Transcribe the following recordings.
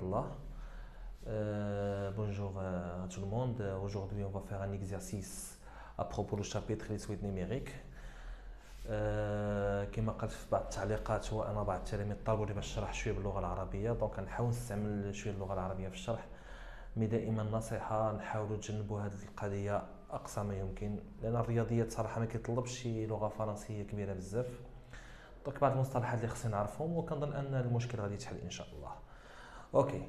rahmatullah. Bonjour à tout le monde. Aujourd'hui, on va faire un exercice à propos du chapitre les suites numériques. كما قلت في بعض التعليقات هو انا بعض التلاميذ طلبوا لي باش نشرح شويه باللغه العربيه دونك نحاول نستعمل شويه اللغه العربيه في الشرح مي دائما نصيحه نحاولوا تجنبوا هذه القضيه اقصى ما يمكن لان الرياضيات صراحه ما كيطلبش شي لغه فرنسيه كبيره بزاف دونك بعض المصطلحات اللي خصني نعرفهم وكنظن ان المشكل غادي يتحل ان شاء الله. اوكي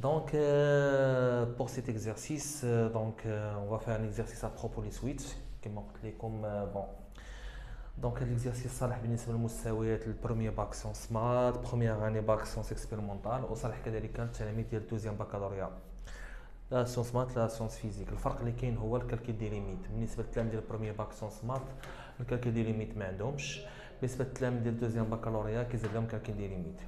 donc pour cet exercice on va faire un exercice à propos des suites كما قلت لكم bon. Donc l'exercice صالح بالنسبة للمستويات البروميير باك سيونس مات بروميير اني باك سيونس اكسبيرمونتال وصالح كذلك للتلاميذ ديال دوزيام بكالوريا لا سيونس مات لا سيونس فيزيك. الفرق اللي كاين هو الكالكول دي ليميت بالنسبة للتلاميذ ديال البروميير باك سيونس مات الكالكول دي ليميت ما عندهمش بالنسبة للتلاميذ ديال دوزيام بكالوريا كيزيد لهم كالكول دي ليميت.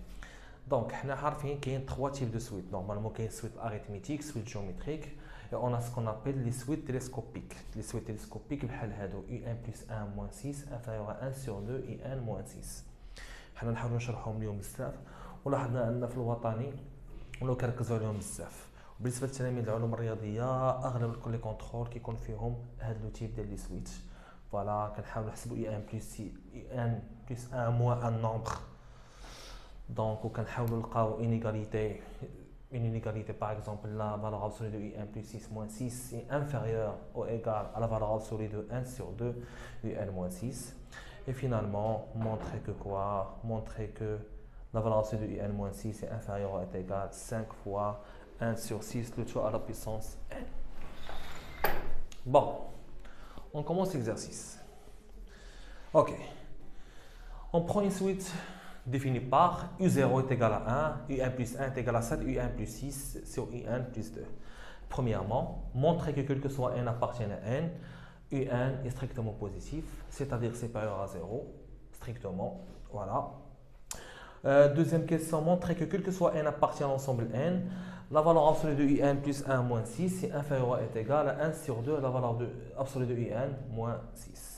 دونك حنا عارفين كاين 3 تيب دو سويت نورمالمون كاين سويت اريثميتيك سويت جيومتريك et on a ce qu'on appelle les suites télescopiques. Les suites télescopiques بحال هادو u1 plus 1 moins 6 inférieur à 1 sur 2 u1 moins 6. حنا نحاولوا نشرحهم اليوم بزاف ولاحظنا ان في الوطني ولاو كنركزوا عليهم بزاف. وبالنسبه للتلاميذ العلوم الرياضيه اغلب الكل كونترول كيكون فيهم هاد لو تيب ديال لي سويت. فوالا كنحاولوا نحسبوا u1 plus 6 u1 plus 1 moins un nombre. Donc وكنحاولوا نلقاو une inégalité, par exemple, la valeur absolue de u1 plus 6 moins 6 est inférieure ou égale à la valeur absolue de 1 sur 2 u1 moins 6. Et finalement, montrer que quoi? Montrer que la valeur absolue de u1 moins 6 est inférieure ou est égale 5 fois 1 sur 6, le tout à la puissance n. Bon, on commence l'exercice. Ok. On prend une suite défini par U0 est égal à 1, U1 plus 1 est égal à 7, U1 plus 6 sur U1 plus 2. Premièrement, montrer que quel que soit n appartient à n, U1 est strictement positif, c'est-à-dire supérieur à 0, strictement. Voilà. Deuxième question, montrer que quel que soit n appartient à l'ensemble n, la valeur absolue de U1 plus 1 moins 6 est inférieure ou est égale à 1 sur 2, la valeur absolue de U1 moins 6.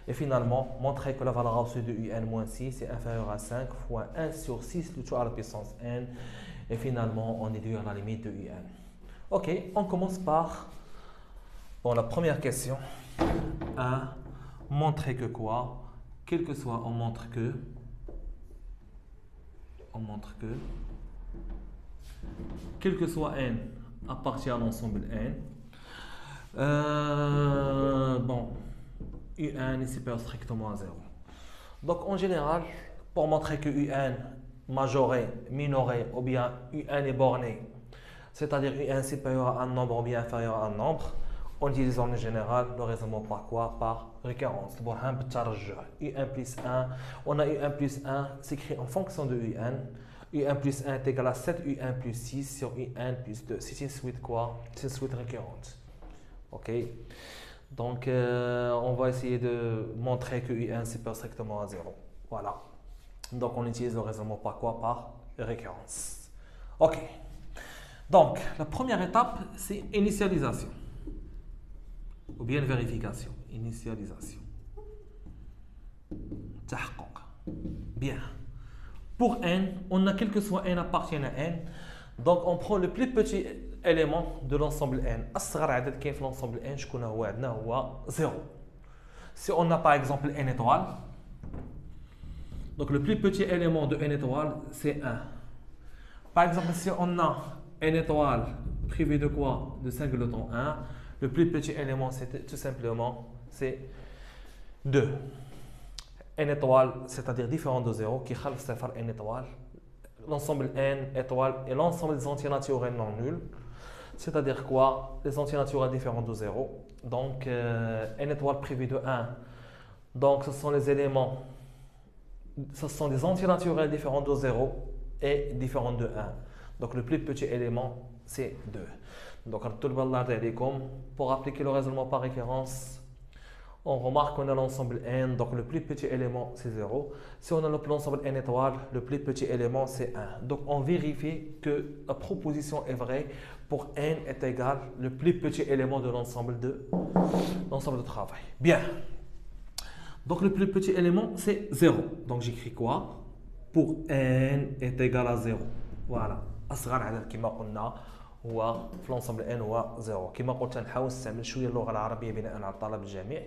Et finalement, montrer que la valeur absolue de un moins 6 est inférieure à 5 fois 1 sur 6, le tout à la puissance n. Et finalement, on déduire la limite de un. Ok, on commence par la première question. Montrer que quoi? Quel que soit, on montre que quel que soit n appartient à l'ensemble n. U1 est supérieur strictement à 0. Donc en général, pour montrer que U1 majoré, minoré ou bien U1 est borné, c'est-à-dire U1 supérieur à un nombre ou bien inférieur à un nombre, on utilise en général le raisonnement par quoi? Par récurrence. U1 plus 1, on a U1 plus 1 s'écrit en fonction de U1. U1 plus 1 est égal à 7, U1 plus 6 sur U1 plus 2. C'est une suite quoi? C'est une suite récurrente. Ok. Donc, on va essayer de montrer que U1 c'est pas strictement à 0. Voilà. Donc, on utilise le raisonnement par quoi? Par récurrence. Ok. Donc, la première étape, c'est initialisation. Ou bien vérification. Initialisation. Bien. Pour n, on a quel que soit n appartient à n. Donc, on prend le plus petit élément de l'ensemble n. أصغر عدد كاين في l'ensemble n شكون هو عندنا هو 0. Si on a par exemple n étoile, donc le plus petit élément de n étoile c'est 1. Par exemple, si on a n étoile privé de quoi? De singleton 1, le plus petit élément c'est tout simplement c'est 2. n étoile, c'est-à-dire différent de 0, qui خلف صفر n étoile. L'ensemble n étoile et l'ensemble des entiers naturels non nuls. C'est-à-dire quoi? Les entiers naturels différents de 0. Donc, n étoile privé de 1. Donc, ce sont les éléments, ce sont des entiers naturels différents de 0 et différents de 1. Donc, le plus petit élément, c'est 2. Donc, pour appliquer le raisonnement par référence, on remarque qu'on a l'ensemble n, donc le plus petit élément c'est 0. Si on a l'ensemble n étoile, le plus petit élément c'est 1. Donc on vérifie que la proposition est vraie pour n est égal le plus petit élément de l'ensemble de travail. Bien. Donc le plus petit élément c'est 0. Donc j'écris quoi? Pour n est égal à 0. Voilà. اصغر عدد كما قلنا هو في لونسومبل ان هو 0. كما قلت نحاول نستعمل شويه اللغه العربيه بناء على الطلب الجميع،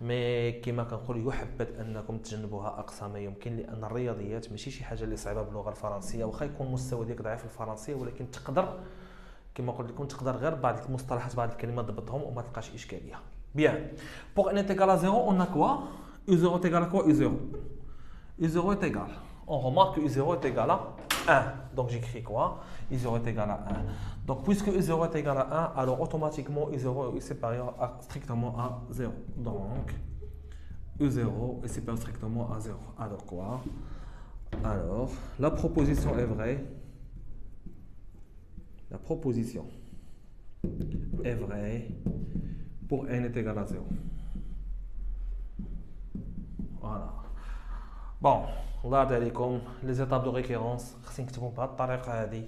مي كما كنقول يحبذ انكم تجنبوها اقصى ما يمكن، لان الرياضيات ماشي شي حاجه اللي صعيبه باللغه الفرنسيه، واخا يكون المستوى ديالك ضعيف في الفرنسيه ولكن تقدر كما قلت لكم تقدر غير بعض المصطلحات بعض الكلمات تضبطهم وما تلقاش اشكاليه. بيان pour n est égal à 0 on a quoi u0 est égal à quoi u0 u0 est égal, on remarque que u0 est égal à 1, donc j'écris quoi u0 est égal à 1. Donc puisque u0 est égal à 1, alors automatiquement u0 est supérieur strictement à 0. Donc u0 est supérieur strictement à 0. Alors quoi? Alors la proposition est vraie. La proposition est vraie pour n est égal à 0. Voilà. Bon, الله يرضي عليكم لي زيتاب دو ريكيرونس خصني نكتبهم بهذه الطريقه هذه.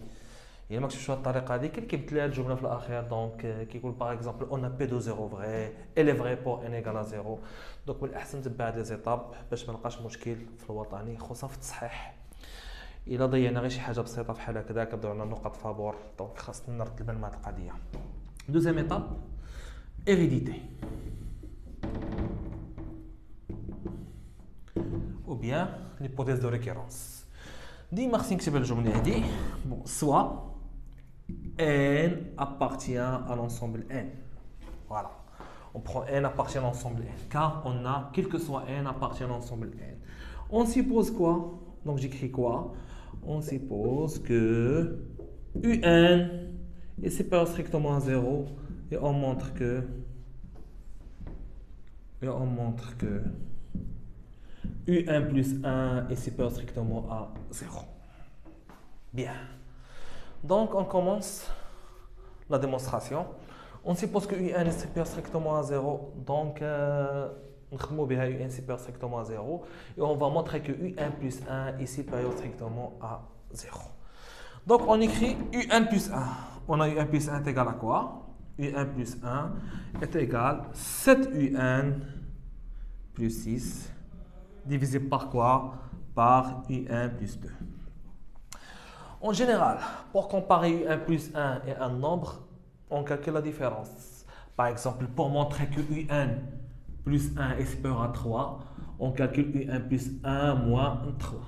الا ما كتبتش بهذه الطريقه هذه كيبدل لها الجمله في الاخير. دونك كيقول باغ اكزومبل اون ا بي دو 0 فري الي فري بور ان ايغال 0. دونك من الاحسن تبع هاد لي زيتاب باش ما نلقاش مشكل في الوطني خصوصا في التصحيح. الا ضيعنا غير شي حاجه بسيطه بحال هكذا كتضيع لنا نقط فابور. دونك خاصنا نرتب بالنا هاد القضيه. دوزيام ايطاب hérédité ou bien l'hypothèse de récurrence. ديما خصني نكتب الجمله هذه. bon soit n appartient à l'ensemble n. Voilà, on prend n appartient à l'ensemble n car on a quel que soit n appartient à l'ensemble n. On suppose quoi? Donc j'écris quoi? On suppose que un est supérieur strictement à 0 et on montre que u1 plus 1 est supérieur strictement à 0. Bien. Donc on commence la démonstration. On suppose que u1 est supérieur strictement à 0. Donc on va u1 supérieur strictement à 0 et on va montrer que u1 plus 1 est supérieur strictement à 0. Donc on écrit u1 plus 1. On a u1 plus 1 est égal à quoi? u1 plus 1 est égal à 7un plus 6 divisé par quoi? Par u1 plus 2. En général, pour comparer u1 plus 1 et un nombre, on calcule la différence. Par exemple, pour montrer que u1 plus 1 est supérieur à 3, on calcule u1 plus 1 moins 3.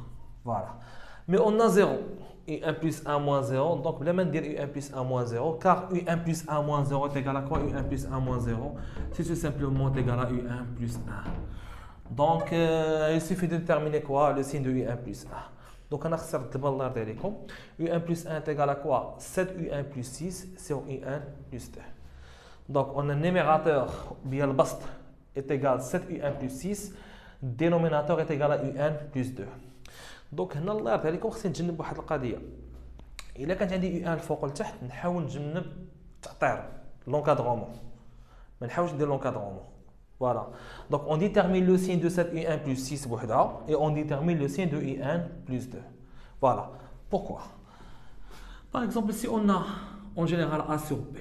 Voilà. Mais on a 0. u1 plus 1 moins 0, donc je vais dire u1 plus 1 moins 0, car u1 plus 1 moins 0 est égal à quoi? u1 plus 1 moins 0, c'est tout simplement égal à u1 plus 1. Donc il suffit de déterminer quoi? Le signe de u1 plus 1. Donc on a خسرت بالله يرضي عليكم. u1 plus 1 est égal à quoi? 7u1 plus 6 sur u1 plus 2. Donc on a un numérateur bien le bast est égal à 7u1 plus 6, dénominateur est égal à u1 plus 2. دونك هنا الله يرضي عليكم خصني نتجنب واحد القضيه. الا كانت عندي u1 الفوق لتحت نحاول نتجنب التعطير لونكادرومون، ما نحاولش ندير لونكادرومون. Voilà. Donc on détermine le signe de cette u1 plus 6 بوحدها et on détermine le signe de u1 plus 2. Voilà. Pourquoi? Par exemple, si on a en général a sur b.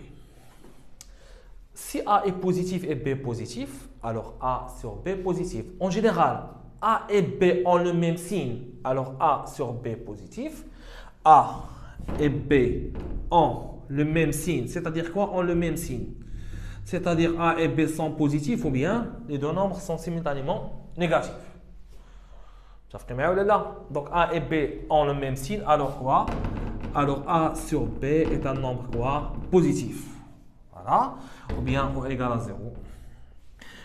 Si a est positif et b positif, alors a sur b positif. En général, a et b ont le même signe, alors a sur b positif. A et b ont le même signe, c'est-à-dire quoi? Ont le même signe. C'est-à-dire a et b sont positifs ou bien les deux nombres sont simultanément négatifs. Donc a et b ont le même signe, alors quoi? Alors a sur b est un nombre quoi? Positif. Voilà. Ou bien ou égal à 0.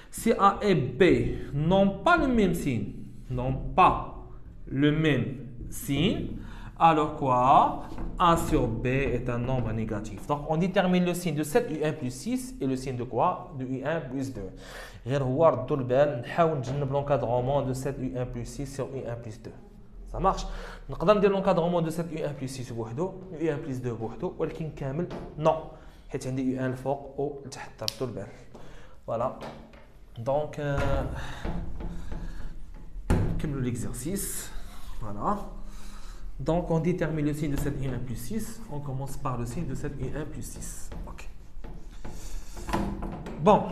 Si a et b n'ont pas le même signe, alors quoi? A sur b est un nombre négatif. Donc on détermine le signe de 7u1 plus 6 et le signe de quoi? De u1 plus 2. غير هو ردوا البال نحاول نتجنب l'encadrement de 7u1 plus 6 sur u1 plus 2. Ça marche. نقدر ندير l'encadrement de 7u1 plus 6 بوحدو u1 plus 2 بوحدو ولكن كامل نو حيت عندي u1 الفوق و لتحت ردوا البال. Voilà. Donc comme l'exercice. Voilà. Donc on détermine le signe de 7u1 plus 6. On commence par le signe de 7u1 plus 6. Ok. Bon.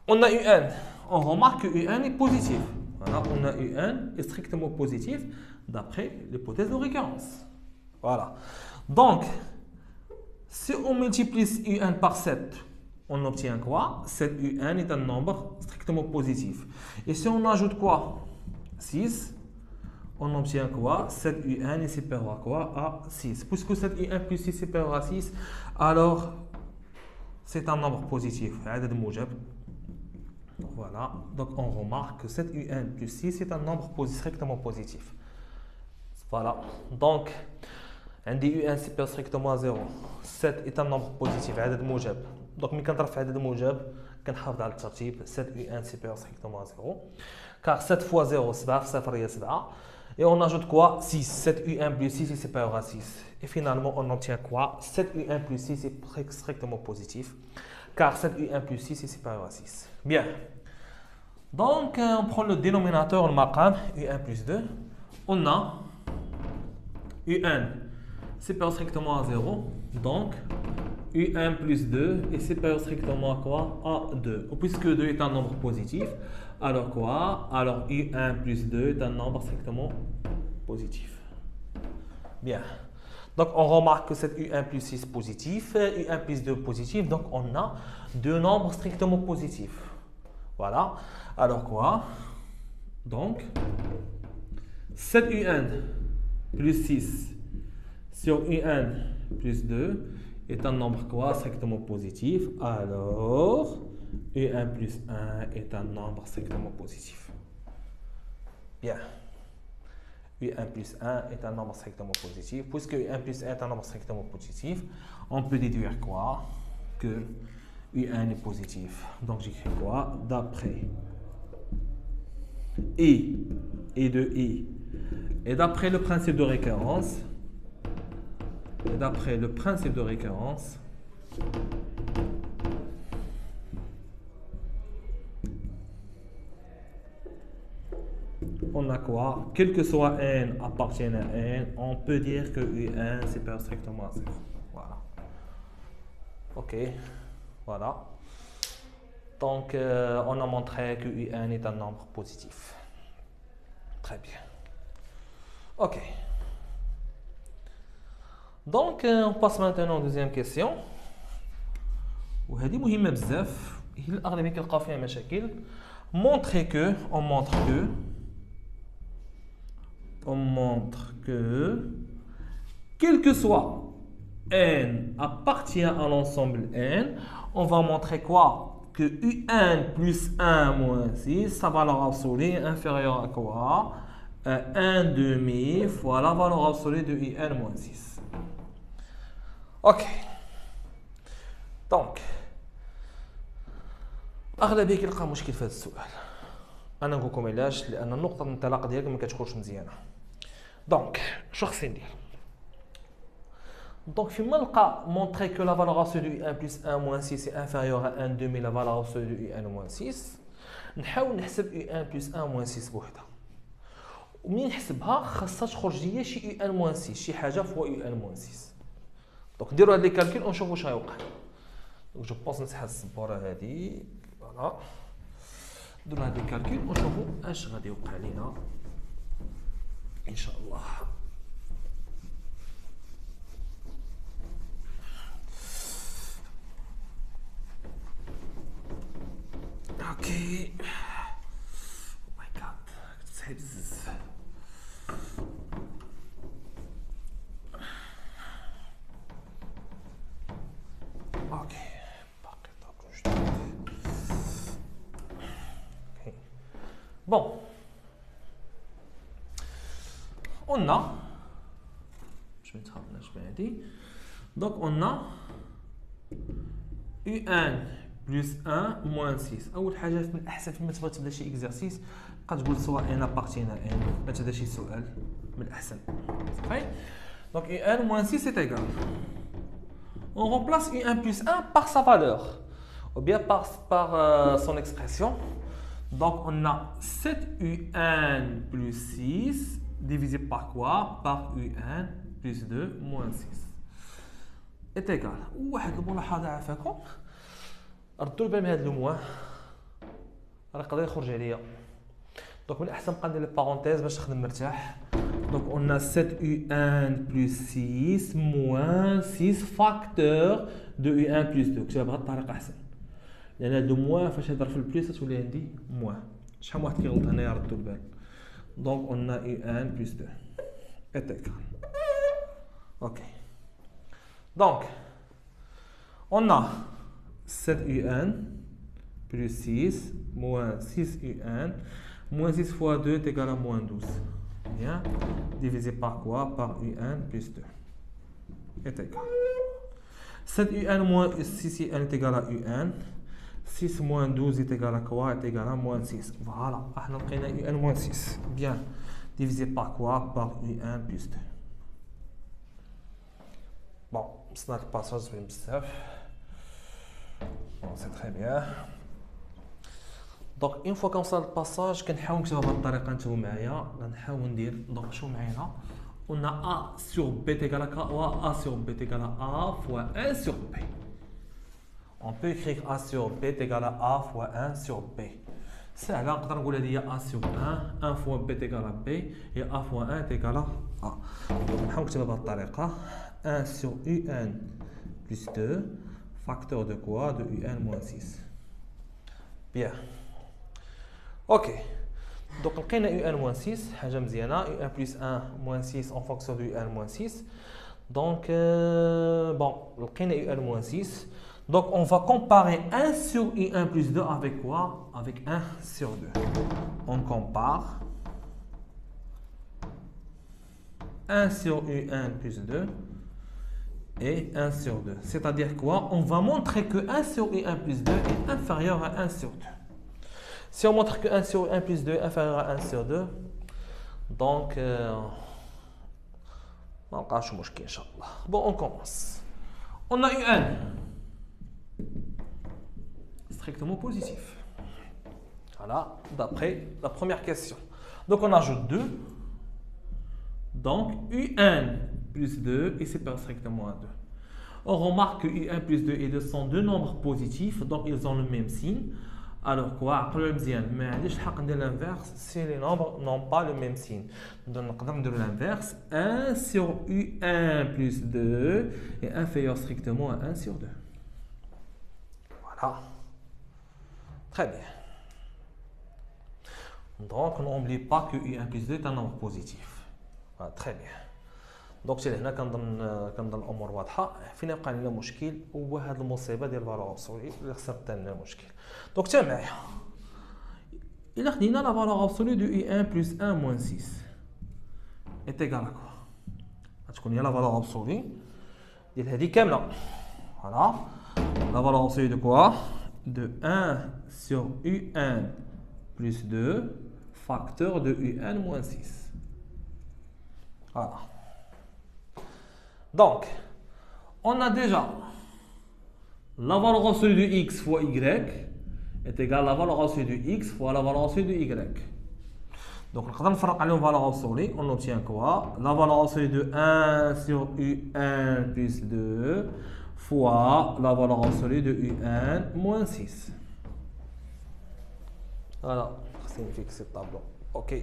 On a u1. On remarque que u1 est positif. Voilà. On a u1 est strictement positif d'après l'hypothèse de récurrence. Voilà. Donc, si on multiplie UN par 7, on obtient quoi? 7 UN est un nombre strictement positif. Et si on ajoute quoi? 6, on obtient quoi? 7 UN est supérieur à quoi? À 6. Puisque 7 UN plus 6 est supérieur à 6, alors c'est un nombre positif. Voilà. Donc on remarque que 7 UN plus 6 est un nombre strictement positif. Voilà. Donc, عندي UN supérieur strictement à 0. 7 est un nombre positif. عدد موجب. Donc ملي كنضرب في عدد موجب كنحافظ على الترتيب. 7 UN supérieur strictement à 0. Car 7 fois 0, 7 في 0 هي 7. Et on ajoute quoi? 6. 7 UN plus 6 est supérieur à 6. Et finalement, on obtient quoi? 7 UN plus 6 est strictement positif. Car 7 UN plus 6 est supérieur à 6. Bien. Donc, on prend le dénominateur, le maqam, UN plus 2. On a UN supérieur strictement à 0. Donc, UN plus 2 est supérieur strictement à quoi? À 2. Puisque 2 est un nombre positif, alors quoi? Alors UN plus 2 est un nombre strictement positif. Bien. Donc on remarque que cet UN plus 6 positif, UN plus 2 positif, donc on a deux nombres strictement positifs. Voilà. Alors quoi? Donc 7 UN plus 6 sur UN plus 2 est un nombre quoi? Strictement positif. Alors UN plus 1 est un nombre strictement positif. Bien. UN plus 1 est un nombre strictement positif. Puisque UN plus 1 est un nombre strictement positif, on peut déduire quoi? Que UN est positif. Donc j'écris quoi? D'après I et de I. Et d'après le principe de récurrence, on a quoi? Quel que soit n appartienne à n, on peut dire que UN c'est supérieur strictement à 0. Voilà. Ok. Voilà. Donc, on a montré que UN est un nombre positif. Très bien. Ok. Donc, on passe maintenant aux deuxième question. وهذه مهمة بزاف. هي الأغلبية كيلقاو فيها مشاكل. On montre que quel que soit n appartient à l'ensemble n, on va montrer quoi? Que UN plus 1 moins 6, sa valeur absolue est inférieure à quoi? 1 demi fois la valeur absolue de UN moins 6. Ok. Donc, أغلبية كيلقى مشكل في هذا السؤال. أنا نقول لكم علاش، لأن النقطة الانطلاق ديالك ما كتكونش مزيانة. دونك شو خصني ندير؟ Donc, فيما نلقى montrer que la valeur absolue de UN plus 1 moins 6 est inférieure à 1 demi la valeur absolue de UN moins 6, نحاول نحسب UN plus 1 moins 6 بوحدها. ومين نحسبها خاصها تخرج ليا شي UN moins 6، شي حاجة فوا UN moins 6. دونك نديرو هاد لي كالكول ونشوفو واش غيوقع. دونك جو بونس نسحب السبورة هادي، فوالا. نديرو هاد لي كالكول ونشوفو اش غادي يوقع لينا إن شاء الله. اوكي. او ماي جاد تسحب بزاف. اوكي باقي طابلو جديد. اوكي بون قلنا باش ما يتخبناش بعدي. دونك قلنا UN plus 1 moins 6. أول حاجة من الأحسن فيما تبغي تبدا شي إكزرسيس تبقى تقول سواء ان ابارتين ا ان، ما تبدا شي سؤال من الأحسن. صافي. Donc UN moins 6 est égal. On remplace UN plus 1 par sa valeur, ou bien par son expression. Donc on a 7 UN plus 6 divisé par quoi? Par UN plus 2 moins 6 est égal. واحد الملاحظة عافاكم، ردوا البال من هذا الموان راه يقدر يخرج عليا. دونك من الأحسن نبقى ندير لي بارونتيز باش نخدم مرتاح. Donc on a 7U1 plus 6 moins 6 facteur de U1 plus 2. كتبها بهذه الطريقة أحسن. لأن هاد موان فاش نهضر في البليس تولي عندي موان. شحال واحد كيغلط هنايا ردوا البال. Donc on a U1 plus 2 est égal. Ok. Donc on a 7U1 plus 6 moins 6U1 moins 6 fois 2 est égal à moins 12. Bien. Divisé par quoi? Par U1 plus 2 est égal. 7U1 moins 6U1 est égal à U1. 6 moins 12 est égal à quoi? Est égal à moins 6. Voilà. On a U1 moins 6. Bien. Divisé par quoi? Par U1 plus 2. Bon, c'est notre passage sur le bon, c'est très bien. Donc, une fois qu'on a le passage, on va faire donc, on a A sur B est égal à K, ou A sur B est égal à A fois 1 sur B. On peut écrire A sur B est égal à A fois 1 sur B. C'est là qu'on peut dire A sur 1 fois B est égal à B, et A fois 1 est égal à A. Donc, on va faire 1 sur U1 plus 2, facteur de quoi? De U1 moins 6. Bien. Ok. Donc, on a U1 moins 6, U1 plus 1 moins 6 en fonction de U1 moins 6. Donc, bon, on a U1 moins 6. Donc, on va comparer 1 sur U1 plus 2 avec quoi? Avec 1 sur 2. On compare 1 sur U1 plus 2 et 1 sur 2. C'est-à-dire quoi? On va montrer que 1 sur U1 plus 2 est inférieur à 1 sur 2. Si on montre que 1 sur 1 plus 2 est inférieur à 1 sur 2, donc, bon, on commence. On a U1 strictement positif. Voilà, d'après la première question. Donc, on ajoute 2. Donc, U1 plus 2 est séparé strictement à 2. On remarque que U1 plus 2 et 2 sont deux nombres positifs, donc ils ont le même signe. Alors quoi? Mais l'inverse si les nombres n'ont pas le même signe. Donc on peut l'inverse. 1 sur U1 plus 2 est inférieur strictement à 1 sur 2. Voilà. Très bien. Donc n'oublie pas que U1 plus 2 est un nombre positif. Voilà, très bien. Donc c'est هنا كنظن الامور واضحه. فين يبقى لنا مشكل هو هذه المصيبه ديال الفالور ابسولي اللي خسرت لنا المشكل. دونك تا معايا الا خدينا لا فالور ابسولي دو اي 1 بلس 1 موان 6 est égal à quoi? غتكون هي لا فالور ابسولي ديال هذه كامله. فوالا لا فالور ابسولي دو كوا؟ de 1 sur U1 plus 2 facteur de U1 moins 6. Voilà. Donc, on a déjà la valeur absolue de x fois y est égale à la valeur absolue de x fois la valeur absolue de y. Donc, on va la valeur absolue, on obtient quoi? La valeur absolue de 1 sur U1 plus 2 fois la valeur absolue de U1 moins 6. Voilà, c'est fixé le tableau. Ok.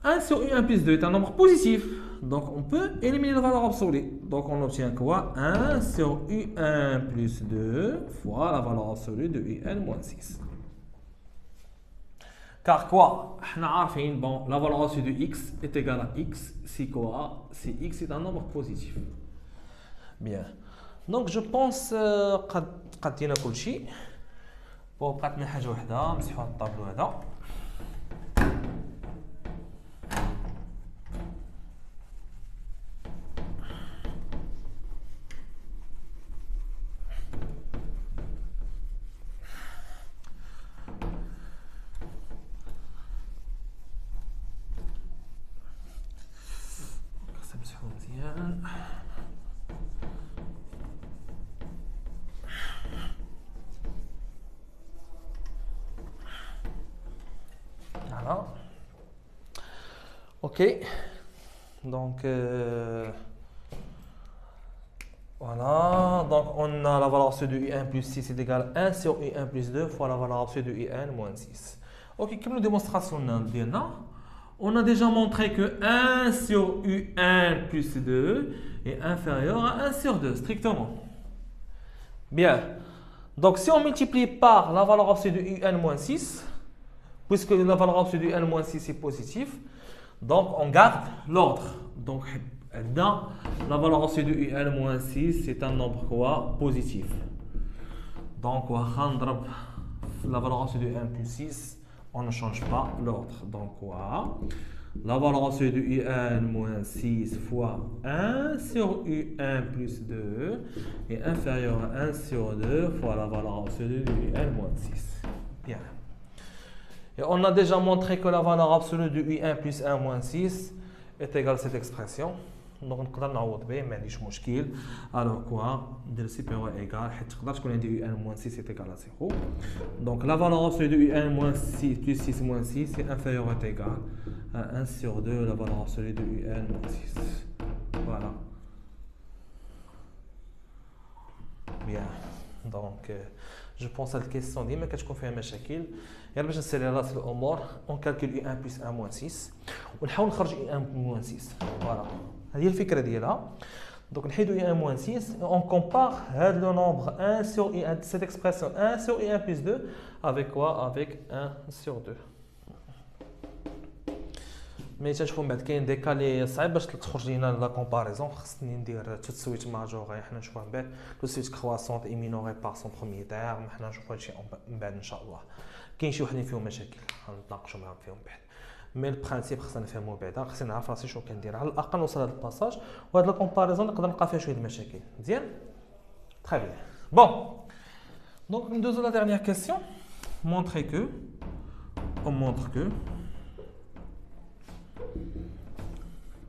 1 sur U1 plus 2 est un nombre positif. Donc, on peut éliminer la valeur absolue. Donc, on obtient quoi? 1 sur U1 plus 2 fois la valeur absolue de U1 moins 6. Car quoi? Bon, la valeur absolue de x est égale à x si quoi? Si x est un nombre positif. Bien. Donc, je pense قد دينا كل شيء. بقات لنا حاجة واحدة نمسحوا هذا الطابلو هذا. Voilà. Ok. Donc, voilà. Donc, on a la valeur absolue de U1 plus 6 est égale à 1 sur U1 plus 2 fois la valeur absolue de U1 moins 6. Ok, comme la démonstration, On a déjà montré que 1 sur U1 plus 2 est inférieur à 1 sur 2, strictement. Bien. Donc, si on multiplie par la valeur absolue de UN moins 6, puisque la valeur absolue de UN moins 6 est positive, donc on garde l'ordre. Donc, dans la valeur absolue de UN moins 6, c'est un nombre quoi? Positif. Donc, on va rendre la valeur absolue de UN plus 6, on ne change pas l'ordre. Donc, quoi? La valeur absolue de UN moins 6 fois 1 sur UN plus 2 est inférieure à 1 sur 2 fois la valeur absolue de UN moins 6. Bien. Et on a déjà montré que la valeur absolue de U1 plus 1 moins 6 est égale à cette expression. Donc, on peut نعوض به ما عنديش مشكل. Alors quoi? De supérieur égal. تقدر تكون عندي U1 moins 6 est égal à 0. Donc, la valeur absolue de U1 moins 6 plus 6 moins 6 est inférieure ou égale à 1 sur 2 la valeur absolue de U1 moins 6. Voilà. Bien. Donc, je pense à la question ديما كتكون فيها مشاكل. يلا باش نسالي في الامور اون كالكول U1 plus 1 moins 6 ونحاول نخرج U1 moins 6. فوالا. هذه الفكره ديالها. Donc نحيدو U1 moins 6 et on compare هذا le nombre 1 sur U1 cette expression 1 sur U1 plus 2 avec quoi? Avec 1 sur 2. مي تنشوفوا من بعد كاين دي كا لي صعيب باش تخرج لينا لا كومباريزون خصني ندير تو سويت ماجوري حنا نشوفوها من بعد تو سويت كرواسونت اي مينوري بار سون بروميير تيرم حنا نشوفوا هادشي من بعد ان شاء الله كاين شي وحدين فيهم مشاكل غنتناقشوا معاهم فيهم بعد مي البرانسيپ خصنا نفهموه بعدا خصني نعرف راسي شنو كندير على الاقل نوصل لهاد الباساج وهاد لا كومباريزون نقدر نلقى فيها شويه المشاكل مزيان تري بيان بون دونك ندوزو لا ديرنيير كيسيون montrer que on montre que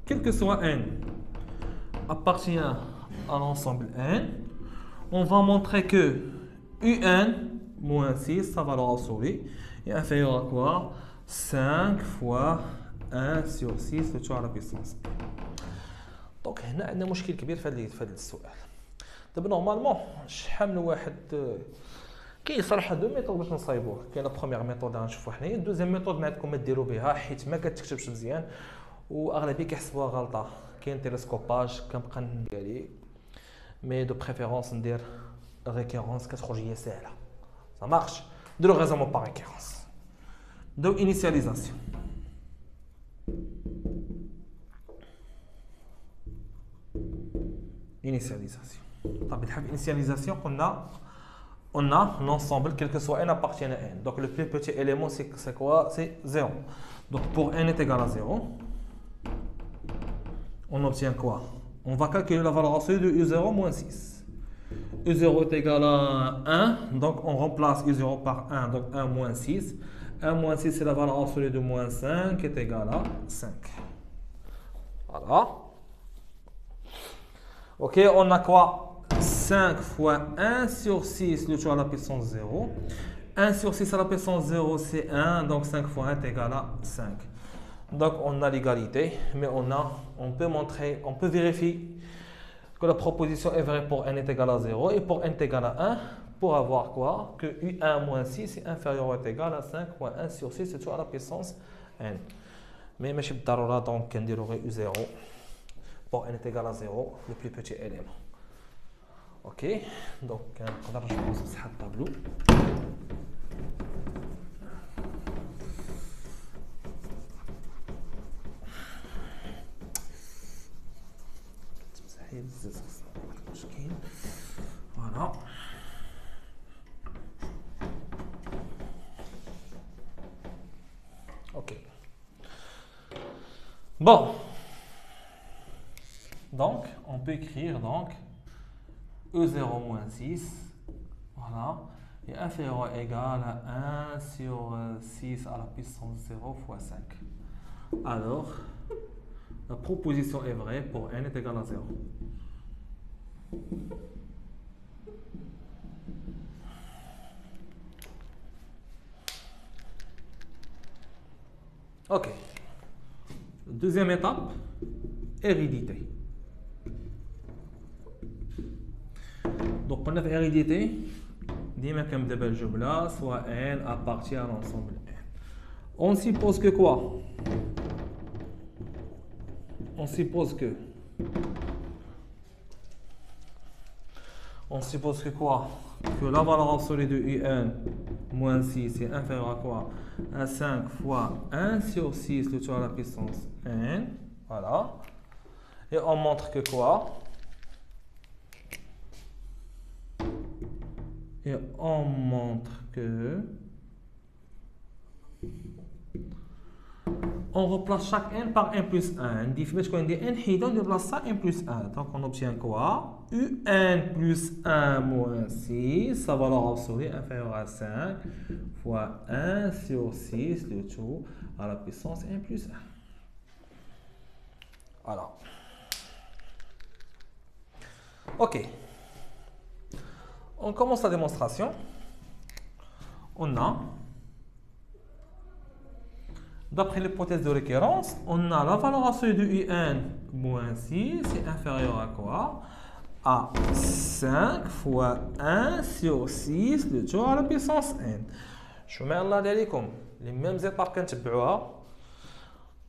quel que soit n appartient à l'ensemble n, on va montrer que Un moins 6, sa valeur absolue, est inférieure à quoi? 5 fois 1 sur 6 le tout à la puissance. Donc, هنا عندنا مشكل كبير في هذا السؤال. دابا نورمالمون شحال من واحد كاين صراحه دو ميثود باش نصايبوه. كاين لا بروميير ميثود غنشوفوها حنايا، دوزيام ميثود ما عندكم ما ديروا بها حيت ما كتكتبش مزيان واغلبيه كيحسبوها غلطه. كاين تيليسكوباج كنبقى ندير مي دو بريفيرونس ندير récurrence كتخرج هي ساهله ça marche نديرو raisonnement par récurrence دو initialisation طبعا بحال initialisation قلنا on a l'ensemble quel que soit n appartient à n donc le plus petit élément c'est quoi? C'est 0 donc pour n est égal à 0 on obtient quoi? On va calculer la valeur absolue de U0 moins 6. U0 est égal à 1, donc on remplace U0 par 1, donc 1 moins 6. 1 moins 6, c'est la valeur absolue de moins 5, qui est égale à 5. Voilà. Ok, on a quoi? 5 fois 1 sur 6, le tout à la puissance 0. 1 sur 6 à la puissance 0, c'est 1, donc 5 fois 1 est égal à 5. Donc on a l'égalité, mais on peut montrer, on peut vérifier que la proposition est vraie pour n est égal à 0 et pour n est égal à 1 pour avoir quoi? Que U1 moins 6 est inférieur ou est égal à 5 fois 1 sur 6 c'est tout à la puissance n. Mais ماشي بالضرورة donc نديرو غير U0 pour n est égal à 0 le plus petit élément. Ok, donc نقدر نشوفو بصح الطابلو. Voilà. Ok. Bon. Donc, on peut écrire donc E0 moins 6, voilà, est inférieur ou égal à 1 sur 6 à la puissance 0 fois 5. Alors, la proposition est vraie pour n est égal à 0. Ok. Deuxième étape, hérédité. Donc, on a fait hérédité. Dis-moi comme de belles jumelles, soit n appartient à l'ensemble n. On suppose que quoi? on suppose que quoi? Que la valeur absolue de UN moins 6 est inférieure à quoi? À 5 fois 1 sur 6 le tout à la puissance n. Voilà. Et on montre que quoi? Et on montre que on replace chaque n par n plus 1. On dit n, on déplace ça n plus 1. Donc on obtient quoi? Un plus 1 moins 6, sa valeur absolue inférieure à 5 fois 1 sur 6, le tout à la puissance n plus 1. Voilà. Ok. On commence la démonstration. On a, d'après l'hypothèse de récurrence, on a la valeur absolue de un moins 6 est inférieure à quoi? À 5 fois 1 sur 6 le tout à la puissance n. Je mets الله عليكم les mêmes étapes كنتبعوها.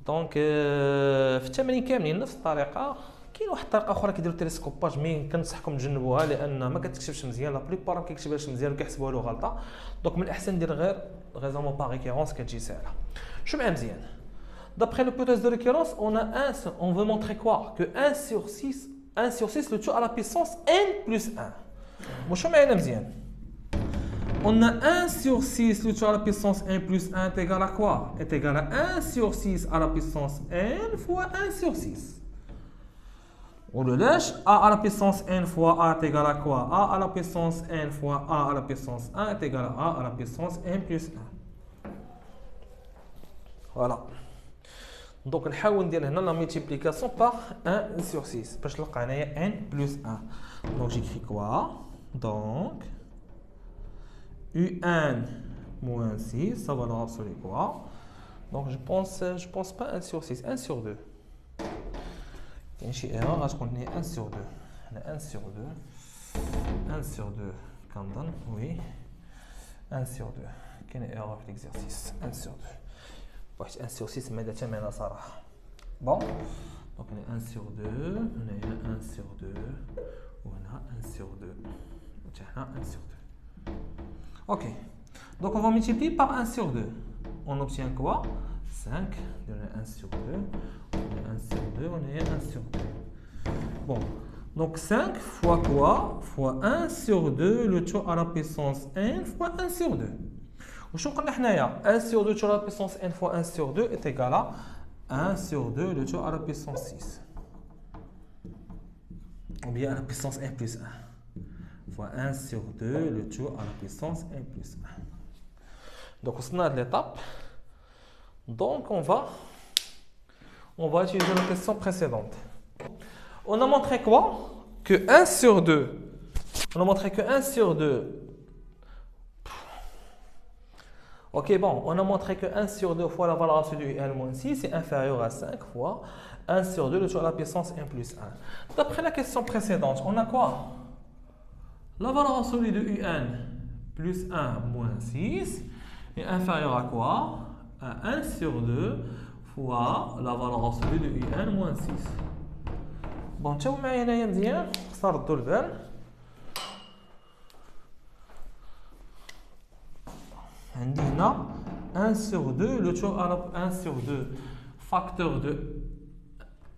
دونك في التمارين كاملين نفس الطريقه. كاين واحد الطريقه اخرى كيديروا تيليسكوباج مي كنصحكم تجنبوها لان ما كتكتبش مزيان. لا بليبار ما كيكتبهاش مزيان وكيحسبوها له غلطه. دونك من الاحسن ندير غير raisonnement par récurrence كتجي ساهله. شو مع مزيان. D'après l'hypothèse de récurrence, on veut montrer quoi? Que 1 sur 6 le tout à la puissance n plus 1. وشو معنا مزيان. On a 1 sur 6 le tout à la puissance n plus 1 est égal à quoi? Est égal à 1 sur 6 à la puissance n fois 1 sur 6. On le lâche, a à la puissance n fois a est égal à quoi? A à la puissance n fois a à la puissance 1 est égal à a à la puissance n plus 1. Voilà. Donc نحاول ندير هنا la multiplication par 1 sur 6 باش نلقى هنايا n plus 1. Donc j'écris quoi? Donc UN moins 6, ça va leur absolue quoi? Donc je pense pas 1 sur 6, 1 sur 2. Il y a une erreur, je connais 1 sur 2. 1 sur 2. 1 sur 2, quand donne, oui. 1 sur 2. Quelle erreur de l'exercice? 1 sur 2. 1 sur 6, mais déjà, mais là, ça va. Bon. Donc on est 1 sur 2. On a 1 sur 2. On a 1 sur 2. Tiens, 1 sur 2. Ok, donc on va multiplier par 1 sur 2. On obtient quoi? 5, on a 1 sur 2, on a 1 sur 2, on a 1 sur 2. Bon, donc 5 fois quoi? Fois 1 sur 2, le tout à la puissance n fois 1 sur 2. وشو قلنا حنايا 1 sur 2 le tout à la puissance n fois 1 sur 2 est égal à 1 sur 2 le tout à la puissance 6. Ou bien à la puissance n plus 1. Fois 1 sur 2, le tout à la puissance n plus 1. Donc, on a de l'étape. Donc, on va utiliser la question précédente. On a montré quoi? Que 1 sur 2. On a montré que 1 sur 2. Ok, bon, on a montré que 1 sur 2 fois la valeur absolue n-6 est inférieur à 5 fois 1 sur 2, le tout à la puissance n plus 1. D'après la question précédente, on a quoi? La valeur absolue de UN plus 1 moins 6 est inférieure à quoi? À 1 sur 2 fois la valeur absolue de UN moins 6. Bon, تشوفوا معايا هنايا مزيان خصنا نردوا البال. عندي هنا 1 sur 2 le tout à la 1 sur 2 facteur de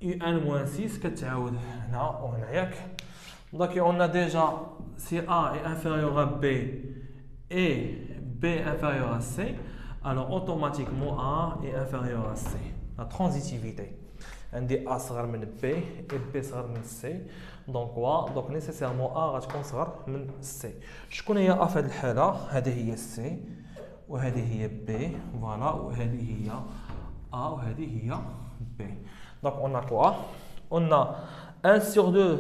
UN moins 6 كتعاود هنا وهنا ياك. Donc on a déjà, si A est inférieur à B et B inférieur à C, alors automatiquement A est inférieur à C. La transitivité. On dit A sera من B et B sera من C. Donc quoi? Donc nécessairement A غتكون صغر من C. شكون هي A في هذه الحالة؟ هذه هي C وهذه هي B. Voilà, وهذه هي A وهذه هي B. Donc on a quoi? On a 1 sur 2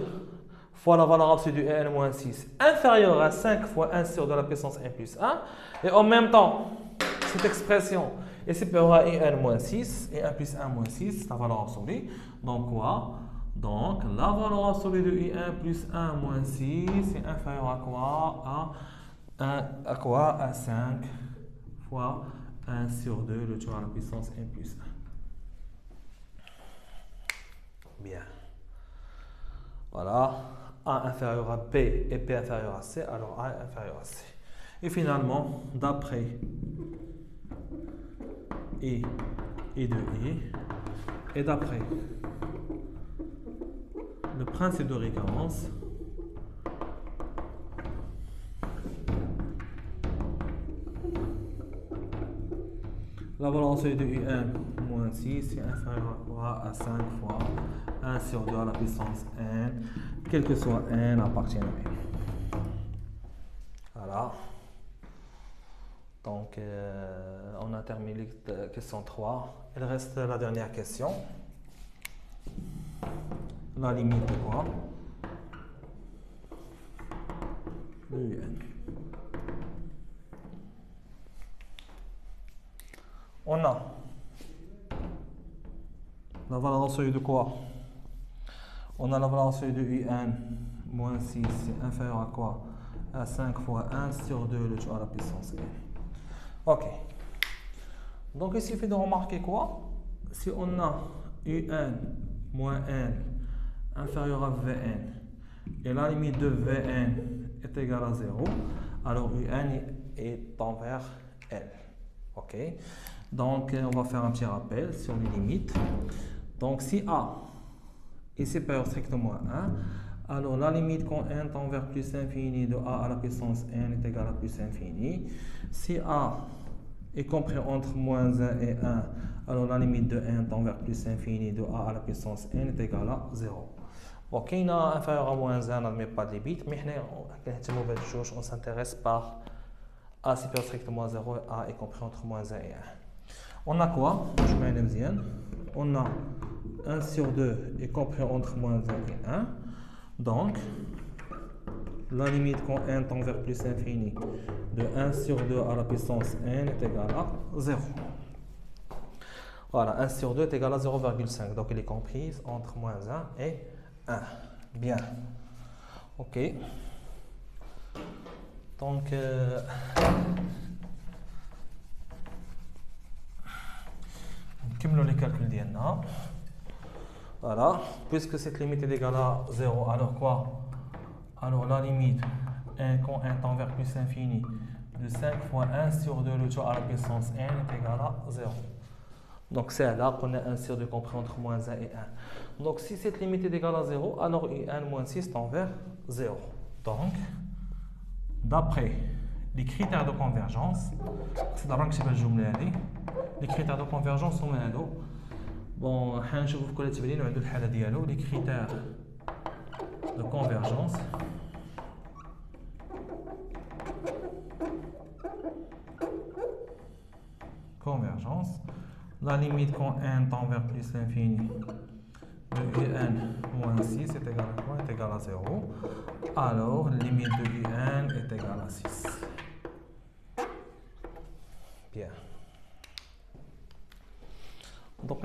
fois la valeur absolue de n-6 inférieure à 5 fois 1 sur 2 la puissance n plus 1. Et en même temps, cette expression est supérieure à n-6 et 1 plus 1 moins 6, la valeur absolue. Donc quoi? Donc la valeur absolue de 1 plus 1 moins 6 est inférieure à quoi? À quoi? À 5 fois 1 sur 2 le tout à la puissance n plus 1. Bien. Voilà. A inférieur à B et B inférieur à C, alors A est inférieur à C. Et finalement, d'après I de I, et d'après le principe de récurrence, la valeur absolue de UN moins 6 est inférieure à 5 fois 1 sur 2 à la puissance n, quel que soit n appartient à n. Voilà. Donc, on a terminé la question 3. Il reste la dernière question. La limite de quoi? De UN. On a la valeur absolue de quoi? On a la valeur absolue de UN moins 6, c'est inférieur à quoi? À 5 fois 1 sur 2 le tout à la puissance n. Ok. Donc il suffit de remarquer quoi? Si on a UN moins n inférieur à Vn et la limite de Vn est égale à 0, alors UN est envers L. Ok. Donc on va faire un petit rappel sur les limites. Donc si A est supérieur strictement à 1, alors la limite quand n tend vers plus infini de A à la puissance n est égale à plus infini. Si A est compris entre moins 1 et 1, alors la limite de n tend vers plus infini de A à la puissance n est égale à 0. Bon, qui n'a inférieur à moins 1 n'admet pas de limite, mais on s'intéresse par A supérieur strictement à 0 et A est compris entre moins 1 et 1. On a quoi? Je mets une deuxième. On a 1 sur 2 est compris entre moins 1 et 1. Donc, la limite quand n tend vers plus infini de 1 sur 2 à la puissance n est égale à 0. Voilà, 1 sur 2 est égal à 0,5. Donc, elle est comprise entre moins 1 et 1. Bien. OK. Donc, les calculs d'INA. Voilà. Puisque cette limite est égale à 0, alors quoi? Alors la limite quand n tend vers plus infini de 5 fois 1 sur 2 le tout à la puissance n est égal à 0. Donc c'est là qu'on a 1 sur 2 compris entre moins 1 et 1. Donc si cette limite est égale à 0, alors n moins 6 tend vers 0. Donc, d'après les critères de convergence, c'est d'abord que les critères de convergence sont هادو. Bon, حنشوفوا في كل التمرين وعنده الحاله ديالو les critères de convergence. Convergence. La limite quand n tend vers plus l'infini de un moins 6 est égal à quoi? Est égal à 0. Alors, limite de un est égal à 6. Bien. Donc,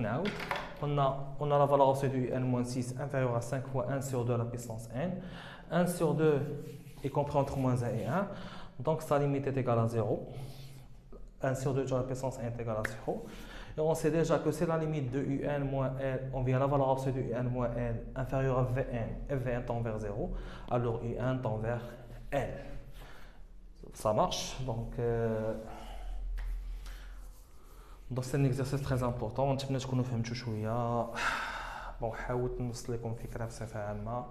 on a la valeur absolue de un moins 6 inférieure à 5 fois 1 sur 2 à la puissance n. 1 sur 2 est compris entre moins 1 et 1. Donc, sa limite est égale à 0. 1 sur 2 à la puissance n est égal à 0. Et on sait déjà que c'est la limite de un moins L, on vient la valeur absolue de un moins L inférieure à Vn, et Vn tend vers 0, alors un tend vers L. Ça marche. Donc c'est un exercice très important. نتمنى تكونوا فهمتوا شويه. بون حاولت نوصل لكم فكره بصفه عامه.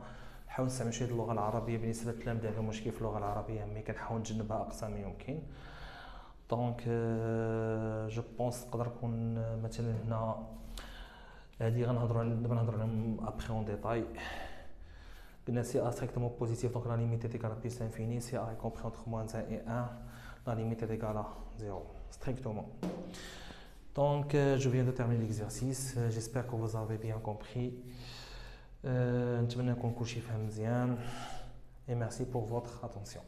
نحاول نستعمل شويه اللغه العربيه بالنسبه للتلاميذ اللي عندهم مشكل في اللغه العربيه، مي كنحاول نتجنبها اقصى ما يمكن. دونك جو بونس نقدر نكون مثلا هنا هادي غنهضروا عليهم ابخي اون ديتاي. قلنا سي ا ستريكتومون بوزيتيف، دونك لا ليميت est égale à plus l'infini. Si a est compris entre moins 1 et 1, la limite est égale à 0 strictement. Donc je viens de terminer l'exercice. J'espère que vous avez bien compris. نتمنى نكون كلشي فهم مزيان et merci pour votre attention.